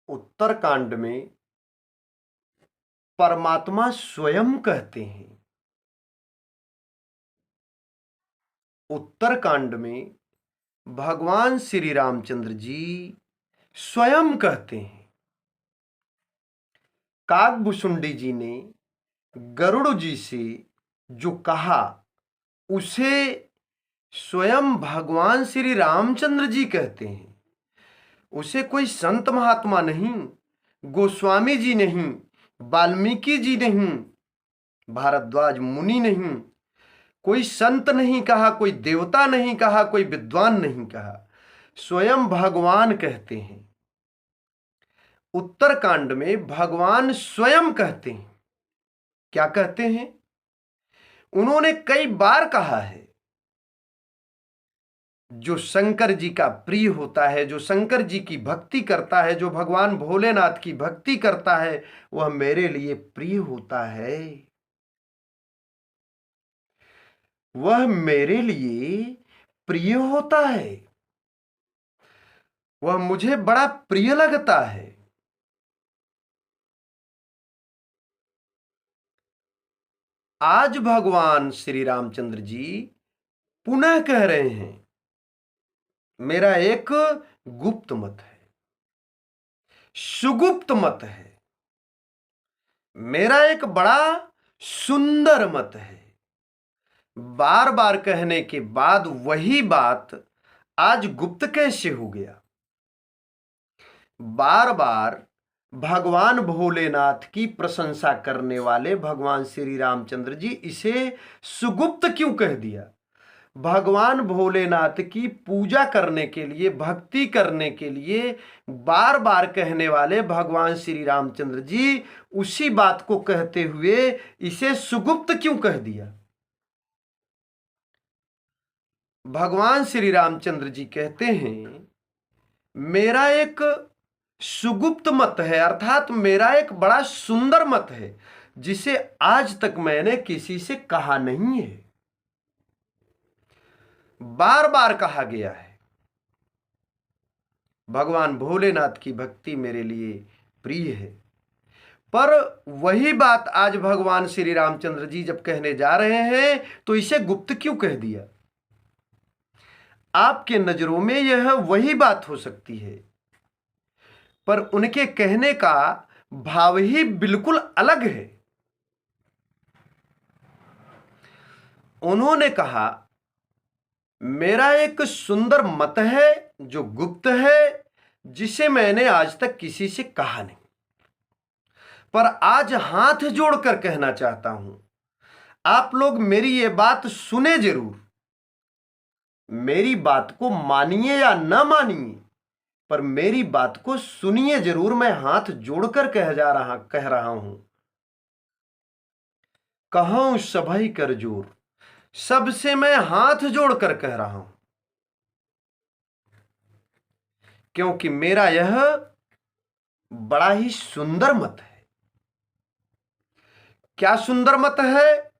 उत्तरकांड में परमात्मा स्वयं कहते हैं। उत्तरकांड में भगवान श्री रामचंद्र जी स्वयं कहते हैं। काकभुसुंडी जी ने गरुड़ जी से जो कहा उसे स्वयं भगवान श्री रामचंद्र जी कहते हैं। उसे कोई संत महात्मा नहीं, गोस्वामी जी नहीं, वाल्मीकि जी नहीं, भारद्वाज मुनि नहीं, कोई संत नहीं कहा, कोई देवता नहीं कहा, कोई विद्वान नहीं कहा, स्वयं भगवान कहते हैं। उत्तरकांड में भगवान स्वयं कहते हैं। क्या कहते हैं? उन्होंने कई बार कहा है, जो शंकर जी का प्रिय होता है, जो शंकर जी की भक्ति करता है, जो भगवान भोलेनाथ की भक्ति करता है, वह मेरे लिए प्रिय होता है। वह मेरे लिए प्रिय होता है, वह मुझे बड़ा प्रिय लगता है। आज भगवान श्री रामचंद्र जी पुनः कह रहे हैं, मेरा एक गुप्त मत है, सुगुप्त मत है, मेरा एक बड़ा सुंदर मत है। बार बार कहने के बाद वही बात आज गुप्त कैसे हो गया? बार बार भगवान भोलेनाथ की प्रशंसा करने वाले भगवान श्री रामचंद्र जी इसे सुगुप्त क्यों कह दिया? भगवान भोलेनाथ की पूजा करने के लिए, भक्ति करने के लिए बार बार कहने वाले भगवान श्री रामचंद्र जी उसी बात को कहते हुए इसे सुगुप्त क्यों कह दिया? भगवान श्री रामचंद्र जी कहते हैं, मेरा एक सुगुप्त मत है, अर्थात मेरा एक बड़ा सुंदर मत है, जिसे आज तक मैंने किसी से कहा नहीं है। बार बार कहा गया है, भगवान भोलेनाथ की भक्ति मेरे लिए प्रिय है। पर वही बात आज भगवान श्री रामचंद्र जी जब कहने जा रहे हैं तो इसे गुप्त क्यों कह दिया? आपके नजरों में यह वही बात हो सकती है, पर उनके कहने का भाव ही बिल्कुल अलग है। उन्होंने कहा, मेरा एक सुंदर मत है जो गुप्त है, जिसे मैंने आज तक किसी से कहा नहीं, पर आज हाथ जोड़कर कहना चाहता हूं, आप लोग मेरी ये बात सुने जरूर। मेरी बात को मानिए या न मानिए, पर मेरी बात को सुनिए जरूर। मैं हाथ जोड़कर कह रहा हूं। कहूं सभई कर जोर, सबसे मैं हाथ जोड़कर कह रहा हूं, क्योंकि मेरा यह बड़ा ही सुंदर मत है। क्या सुंदर मत है?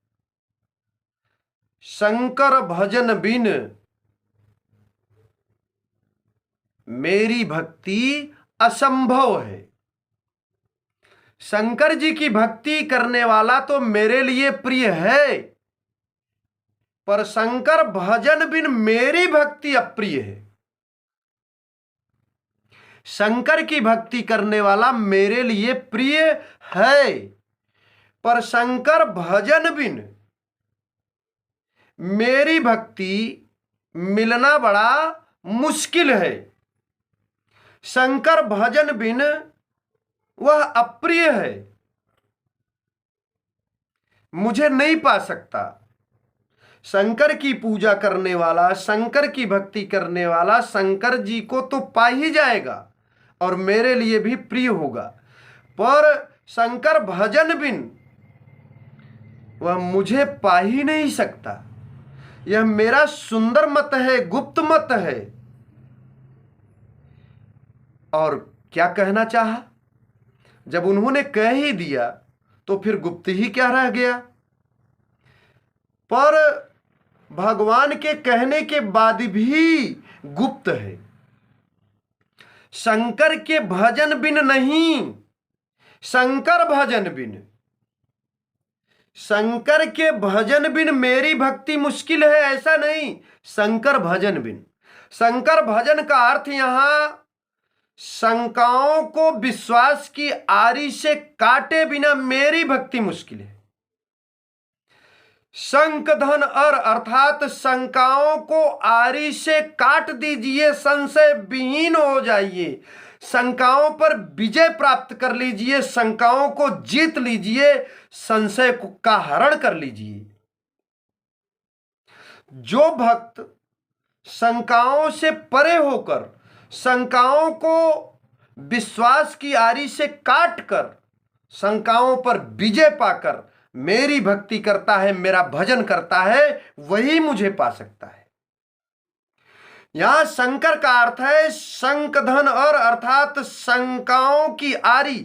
शंकर भजन बिन मेरी भक्ति असंभव है। शंकर जी की भक्ति करने वाला तो मेरे लिए प्रिय है, पर शंकर भजन बिन मेरी भक्ति अप्रिय है। शंकर की भक्ति करने वाला मेरे लिए प्रिय है, पर शंकर भजन बिन मेरी भक्ति मिलना बड़ा मुश्किल है। शंकर भजन बिन वह अप्रिय है, मुझे नहीं पा सकता। शंकर की पूजा करने वाला, शंकर की भक्ति करने वाला शंकर जी को तो पा ही जाएगा और मेरे लिए भी प्रिय होगा, पर शंकर भजन बिन वह मुझे पा ही नहीं सकता। यह मेरा सुंदर मत है, गुप्त मत है। और क्या कहना चाहा? जब उन्होंने कह ही दिया तो फिर गुप्त ही क्या रह गया? पर भगवान के कहने के बाद भी गुप्त है। शंकर के भजन बिन नहीं, शंकर भजन बिन, शंकर के भजन बिन मेरी भक्ति मुश्किल है, ऐसा नहीं, शंकर भजन बिन। शंकर भजन का अर्थ यहां शंकाओं को विश्वास की आरी से काटे बिना मेरी भक्ति मुश्किल है। शंक धन और अर्थात शंकाओं को आरी से काट दीजिए, संशय विहीन हो जाइए, शंकाओं पर विजय प्राप्त कर लीजिए, शंकाओं को जीत लीजिए, संशय का हरण कर लीजिए। जो भक्त शंकाओं से परे होकर शंकाओं को विश्वास की आरी से काट कर शंकाओं पर विजय पाकर मेरी भक्ति करता है, मेरा भजन करता है, वही मुझे पा सकता है। यहां शंकर का अर्थ है शंखधन और अर्थात शंकाओं की आरी,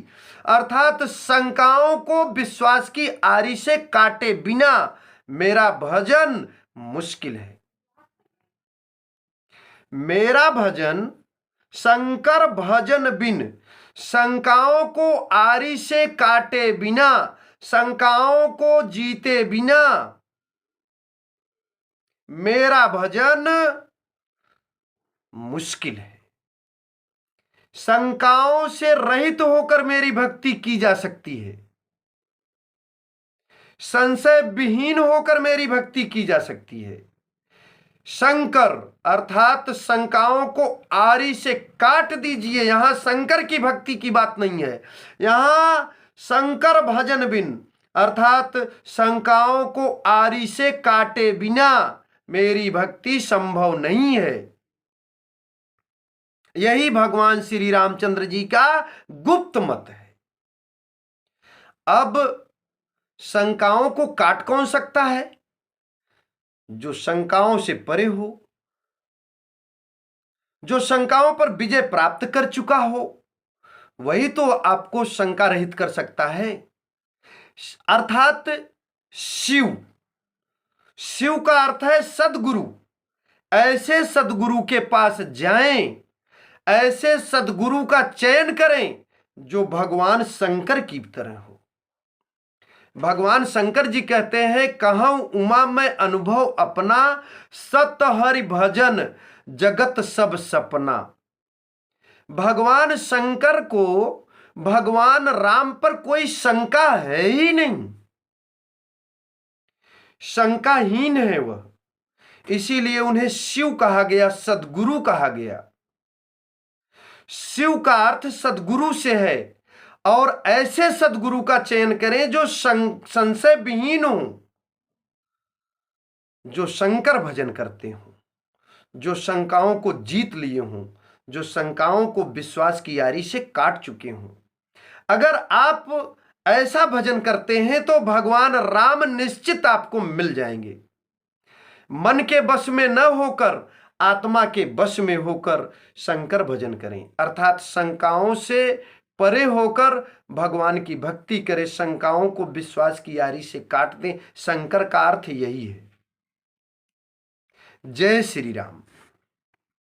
अर्थात शंकाओं को विश्वास की आरी से काटे बिना मेरा भजन मुश्किल है। मेरा भजन शंकर भजन बिन, शंकाओं को आरी से काटे बिना, शंकाओं को जीते बिना मेरा भजन मुश्किल है। शंकाओं से रहित होकर मेरी भक्ति की जा सकती है, संशय विहीन होकर मेरी भक्ति की जा सकती है। शंकर अर्थात शंकाओं को आरी से काट दीजिए, यहां शंकर की भक्ति की बात नहीं है, यहां शंकर भजन बिन अर्थात शंकाओं को आरी से काटे बिना मेरी भक्ति संभव नहीं है। यही भगवान श्री रामचंद्र जी का गुप्त मत है। अब शंकाओं को काट कौन सकता है? जो शंकाओं से परे हो, जो शंकाओं पर विजय प्राप्त कर चुका हो, वही तो आपको शंका रहित कर सकता है, अर्थात शिव। शिव का अर्थ है सद्गुरु। ऐसे सद्गुरु के पास जाएं, ऐसे सद्गुरु का चयन करें जो भगवान शंकर की तरह हो। भगवान शंकर जी कहते हैं, कहूं उमा में अनुभव अपना, सत हरि भजन जगत सब सपना। भगवान शंकर को भगवान राम पर कोई शंका है ही नहीं, शंकाहीन है वह, इसीलिए उन्हें शिव कहा गया, सद्गुरु कहा गया। शिव का अर्थ सद्गुरु से है, और ऐसे सद्गुरु का चयन करें जो संशय विहीन हो, जो शंकर भजन करते हो, जो शंकाओं को जीत लिए हों, जो शंकाओं को विश्वास की यारी से काट चुके हों। अगर आप ऐसा भजन करते हैं तो भगवान राम निश्चित आपको मिल जाएंगे। मन के बस में न होकर आत्मा के बस में होकर शंकर भजन करें, अर्थात शंकाओं से परे होकर भगवान की भक्ति करें, शंकाओं को विश्वास की यारी से काट दें। शंकर का अर्थ यही है। जय श्री राम।